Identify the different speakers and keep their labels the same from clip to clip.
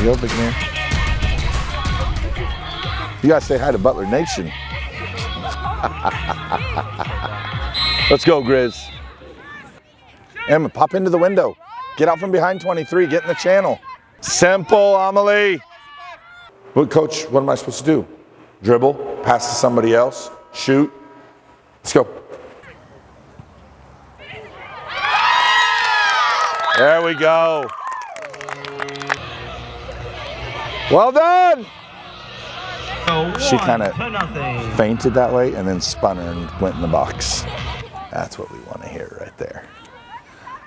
Speaker 1: go, big man. You gotta say hi to Butler Nation. Let's go, Grizz. Emma, pop into the window. Get out from behind 23, get in the channel. Simple, Amelie. What, coach, what am I supposed to do? Dribble, pass to somebody else, shoot. Let's go. There we go. Well done. She kind of fainted that way and then spun her and went in the box. That's what we want to hear right there.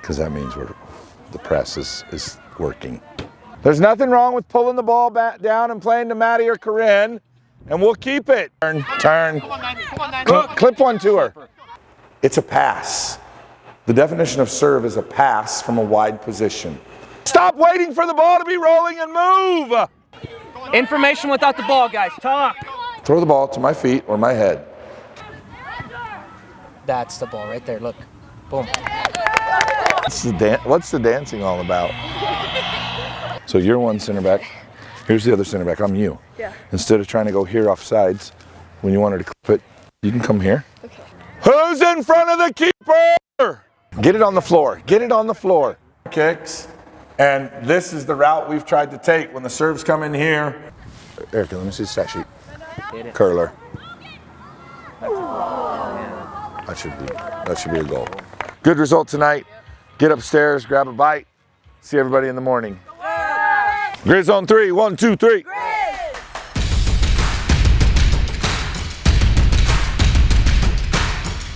Speaker 1: Because that means the press is working. There's nothing wrong with pulling the ball back down and playing to Maddie or Corinne, and we'll keep it. Turn. Clip one to her. It's a pass. The definition of serve is a pass from a wide position. Stop waiting for the ball to be rolling and move.
Speaker 2: Information without the ball, guys. Talk.
Speaker 1: Throw the ball to my feet or my head.
Speaker 2: That's the ball right there. Look. Boom.
Speaker 1: What's the dancing all about? So you're one center back. Here's the other center back. I'm you.
Speaker 3: Yeah.
Speaker 1: Instead of trying to go here off sides, when you want her to clip it, you can come here.
Speaker 3: Okay.
Speaker 1: Who's in front of the keeper? Get it on the floor. Get it on the floor. Kicks. And this is the route we've tried to take when the serves come in here. Erica, let me see the stat sheet. Curler. That should be a goal. Good result tonight. Get upstairs, grab a bite. See everybody in the morning. Grizz on 3. 1, 2, 3.